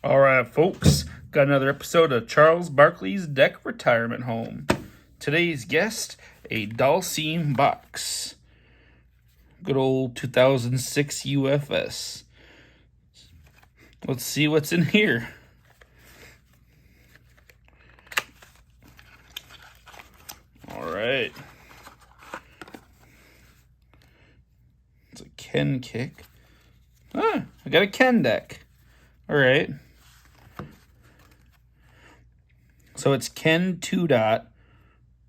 All right, folks, got another episode of Charles Barkley's Deck Retirement Home. Today's guest, a Dalcine box. Good old 2006 UFS. Let's see what's in here. All right. It's a Ken kick. Ah, I got a Ken deck. All right. So it's Ken 2 Dot,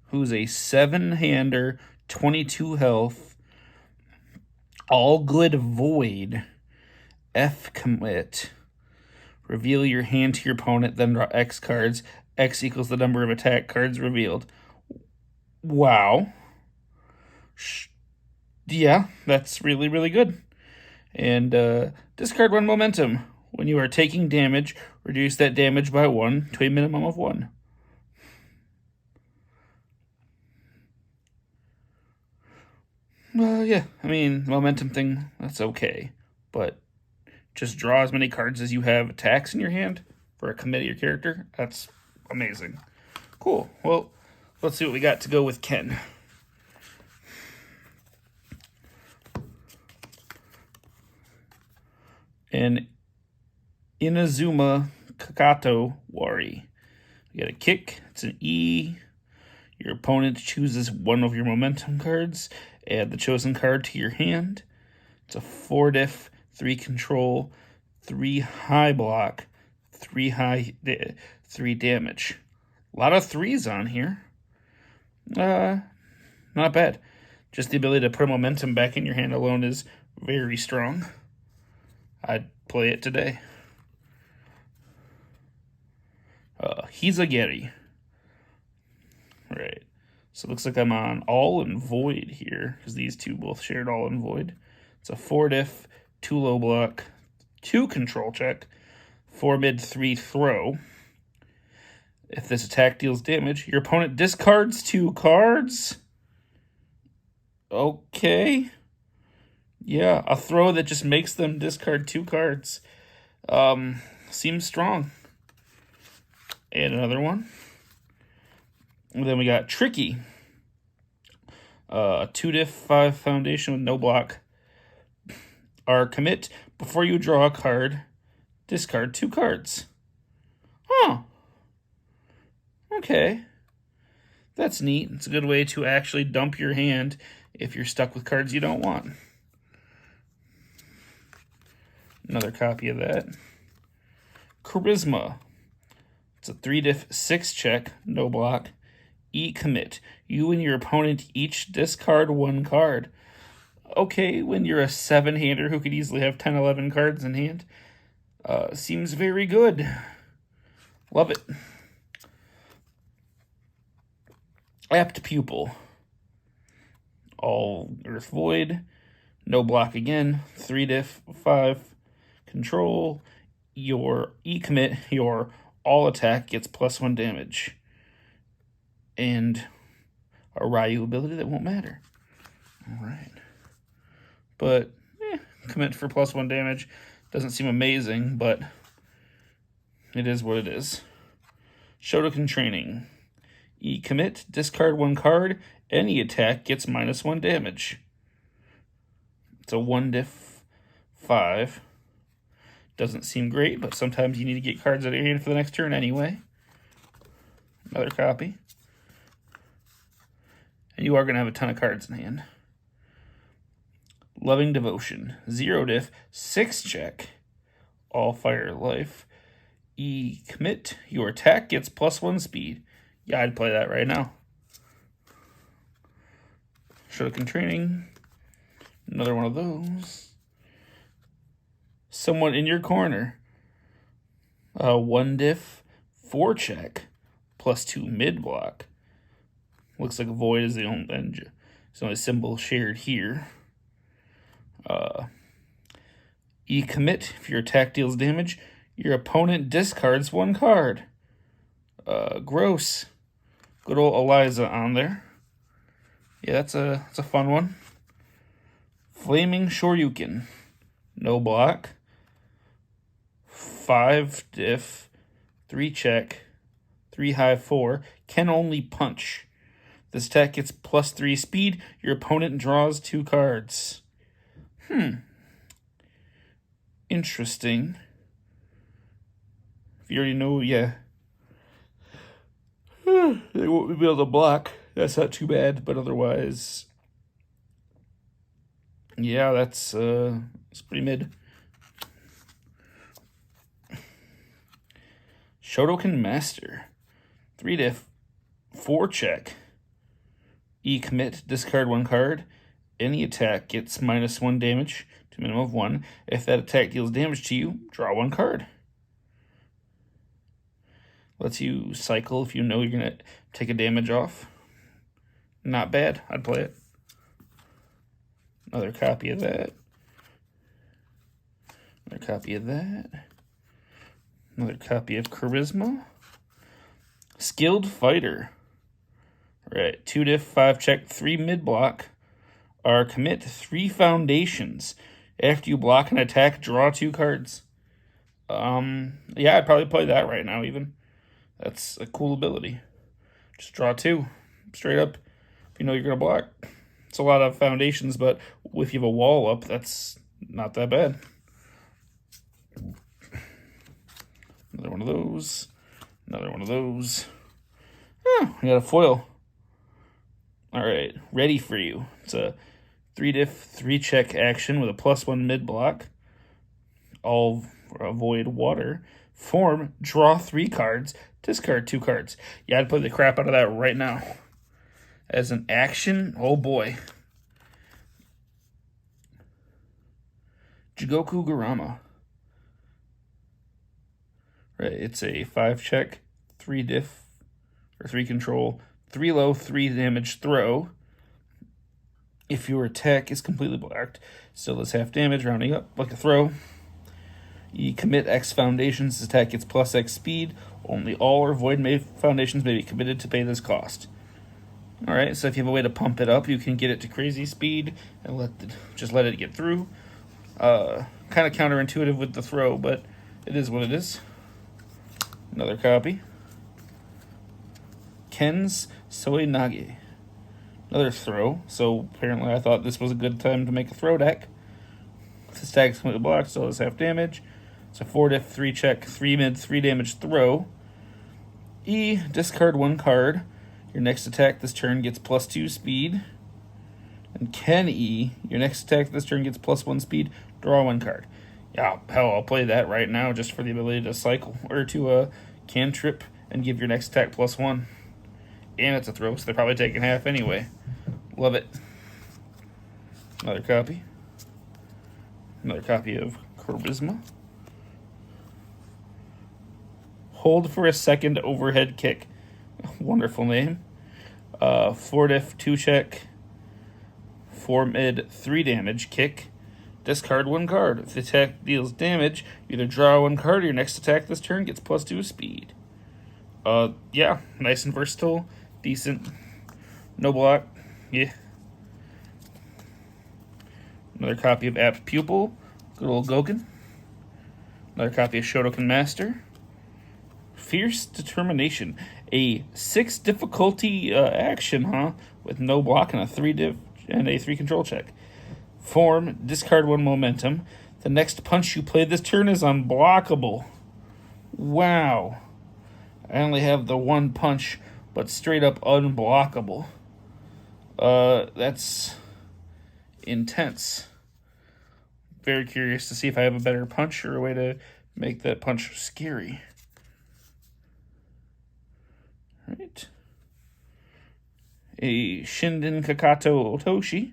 who's a 7-hander, 22 health, all good void, F commit. Reveal your hand to your opponent, then draw X cards. X equals the number of attack cards revealed. Wow. Yeah, that's really, really good. And discard 1 momentum. When you are taking damage, reduce that damage by 1 to a minimum of 1. Well, yeah, I mean, the momentum thing, that's okay. But just draw as many cards as you have attacks in your hand for a commit of your character. That's amazing. Cool. Well, let's see what we got to go with Ken. And Inazuma Kakato Wari. You got a kick. It's an E. Your opponent chooses one of your momentum cards. Add the chosen card to your hand. It's a 4 diff, 3 control, 3 high block, 3 damage. A lot of 3s on here. Not bad. Just the ability to put momentum back in your hand alone is very strong. I'd play it today. He's a Gary. Right. So it looks like I'm on all and void here, because these two both shared all and void. It's a 4 diff, 2 low block, 2 control check, 4 mid, 3 throw. If this attack deals damage, your opponent discards 2 cards. Okay. Yeah, a throw that just makes them discard 2 cards. Seems strong. And another one. And then we got Tricky. 2 diff, 5 foundation with no block. Our commit, before you draw a card, discard 2 cards. Huh. Okay. That's neat. It's a good way to actually dump your hand if you're stuck with cards you don't want. Another copy of that. Charisma. It's a 3 diff, 6 check, no block. E commit. You and your opponent each discard 1 card. Okay, when you're a 7-hander who could easily have 10, 11 cards in hand. Seems very good. Love it. Apt Pupil. All Earth Void. No block again. 3 diff, 5 control. Your E commit, your all attack gets +1 damage. And a Ryu ability that won't matter. All right. But, commit for +1 damage. Doesn't seem amazing, but it is what it is. Shotokan Training. E commit, discard 1 card. Any attack gets -1 damage. It's a 1 diff 5. Doesn't seem great, but sometimes you need to get cards out of your hand for the next turn anyway. Another copy. And you are going to have a ton of cards in hand. Loving Devotion. 0 diff, 6 check. All fire life. E commit. Your attack gets +1 speed. Yeah, I'd play that right now. Shotokan Training. Another one of those. Someone in your corner. 1 diff, 4 check, +2 mid block. Looks like a void is the only symbol shared here. E commit. If your attack deals damage, your opponent discards 1 card. Gross. Good old Eliza on there. Yeah, that's a fun one. Flaming Shoryuken. No block. 5 diff, 3 check, 3 high, 4. Can only punch. This attack gets +3 speed. Your opponent draws 2 cards. Interesting. If you already know, yeah. They won't be able to block. That's not too bad, but otherwise, yeah, it's pretty mid. Shotokan Master. 3 diff, 4 check. E commit, discard 1 card. Any attack gets -1 damage to a minimum of 1. If that attack deals damage to you, draw 1 card. Lets you cycle if you know you're going to take a damage off. Not bad. I'd play it. Another copy of that. Another copy of that. Another copy of Charisma. Skilled Fighter. Right, 2 diff, 5 check, 3 mid block. Are commit 3 foundations. After you block an attack, draw 2 cards. Yeah, I'd probably play that right now even. That's a cool ability. Just draw 2. Straight up. If you know you're going to block. It's a lot of foundations, but if you have a wall up, that's not that bad. Another one of those. Another one of those. Oh, I got a foil. All right, ready for you. It's a 3 diff, 3 check action with a +1 mid block. All avoid water. Form, draw 3 cards, discard 2 cards. Yeah, I'd play the crap out of that right now. As an action, oh boy. Jigoku Garama. Right, it's a 5 check, 3 diff, or 3 control, 3 low, 3 damage throw. If your attack is completely blocked, still does half damage, rounding up like a throw. You commit X foundations, this attack gets +X speed. Only all or void foundations may be committed to pay this cost. Alright, so if you have a way to pump it up, you can get it to crazy speed and just let it get through. Kind of counterintuitive with the throw, but it is what it is. Another copy. Ken's Soinage. Another throw. So apparently I thought this was a good time to make a throw deck. This attack is completely blocked, so it's half damage. It's a 4 diff, 3 check, 3 mid, 3 damage throw. E, discard 1 card. Your next attack this turn gets +2 speed. And Ken E, your next attack this turn gets +1 speed. Draw 1 card. Yeah, hell, I'll play that right now just for the ability to cycle or to cantrip and give your next attack +1. And it's a throw, so they're probably taking half anyway. Love it. Another copy. Another copy of Charisma. Hold for a second overhead kick. Wonderful name. 4 diff, 2 check, 4 mid, 3 damage, kick. Discard 1 card. If the attack deals damage, you either draw 1 card or your next attack this turn gets +2 speed. Yeah, nice and versatile. Decent. No block. Yeah. Another copy of Apt Pupil. Good old Goken. Another copy of Shotokan Master. Fierce Determination. A 6 difficulty action, huh? With no block and a 3 diff and a 3 control check. Form, discard 1 momentum. The next punch you play this turn is unblockable. Wow. I only have the 1 punch, but straight up unblockable. That's intense. Very curious to see if I have a better punch or a way to make that punch scary. All right. A Shinden Kakato Otoshi.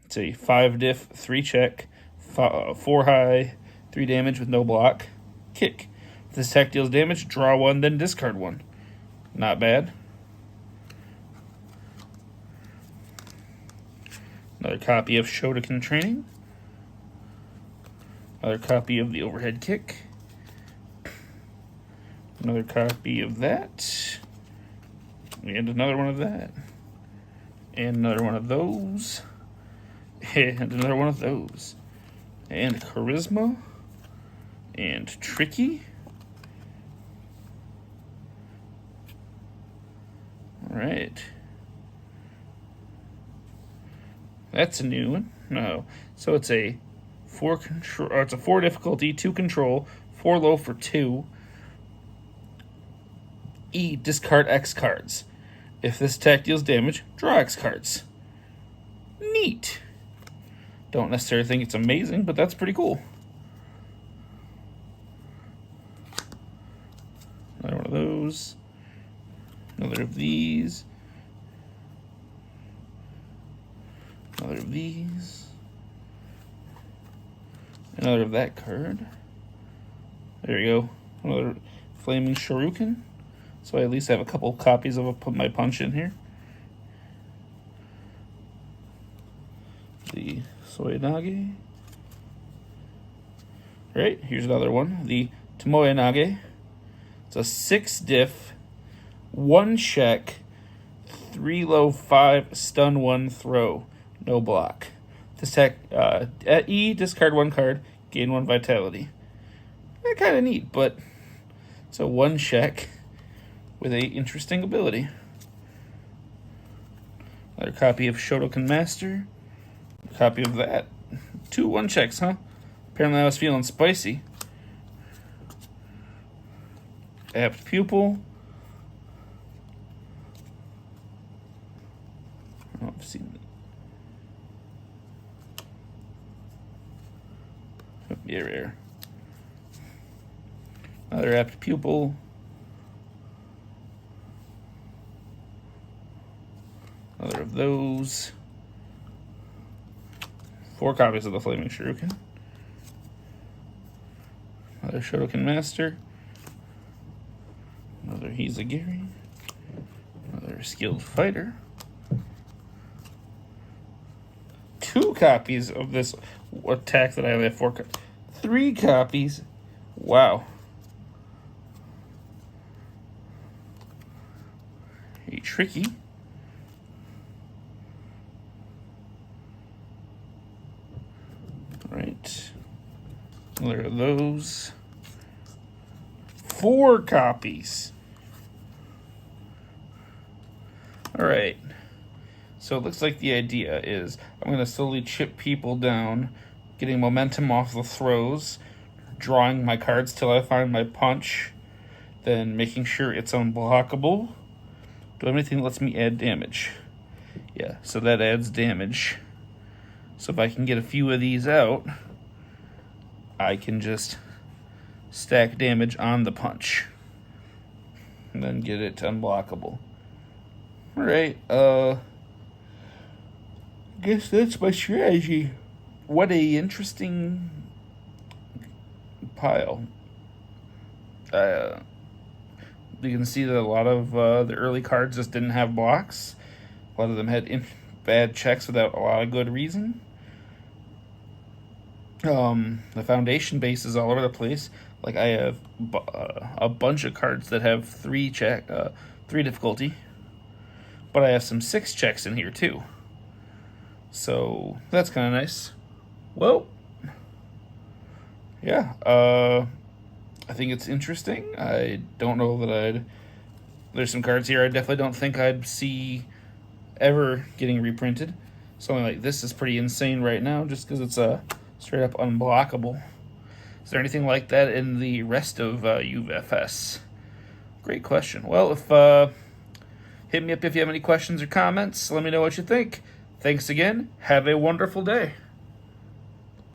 It's a 5 diff, 3 check, 4 high, 3 damage with no block. Kick. If this attack deals damage, draw 1, then discard 1. Not bad. Another copy of Shotokan Training. Another copy of the overhead kick. Another copy of that. And another one of that. And another one of those. And another one of those. And Charisma. And Tricky. All right. That's a new one. No. So it's a 4 control. It's a 4 difficulty, 2 control, 4 low for 2. E, discard X cards. If this attack deals damage, draw X cards. Neat. Don't necessarily think it's amazing, but that's pretty cool. Another one of those. Another of these. Another of these. Another of that card. There you go. Another Flaming Shuriken. So I at least have a couple copies of my punch in here. The Soyanage. Right, here's another one. The Tomoyanage. It's a 6 diff, 1 check, 3 low, 5 stun, 1 throw. No block. This attack, at E, discard 1 card, gain 1 vitality. They're kind of neat, but it's a 1 check with a interesting ability. Another copy of Shotokan Master. A copy of that. 2 1 checks, huh? Apparently I was feeling spicy. Apt Pupil. Oh, I've seen it. Yeah, rare. Another Apt Pupil. Another of those. 4 copies of the Flaming Shuriken. Another Shotokan Master. Another Hizagiri. Another Skilled Fighter. 2 copies of this attack that I only have 4 copies. 3 copies. Wow. A Tricky. Right. Another of those. 4 copies. All right. So it looks like the idea is I'm going to slowly chip people down, getting momentum off the throws, drawing my cards till I find my punch, then making sure it's unblockable. Do I have anything that lets me add damage? Yeah, so that adds damage. So if I can get a few of these out, I can just stack damage on the punch and then get it unblockable. All right, guess that's my strategy. What a interesting pile. You can see that a lot of the early cards just didn't have blocks. A lot of them had bad checks without a lot of good reason. The foundation base is all over the place. Like I have a bunch of cards that have 3 difficulty, but I have some 6 checks in here too. So that's kind of nice. Well, yeah. I think it's interesting. I don't know that there's some cards here I definitely don't think I'd see ever getting reprinted. Something like this is pretty insane right now just because it's straight up unblockable. Is there anything like that in the rest of UFS? Great question. Well, hit me up if you have any questions or comments. Let me know what you think. Thanks again. Have a wonderful day.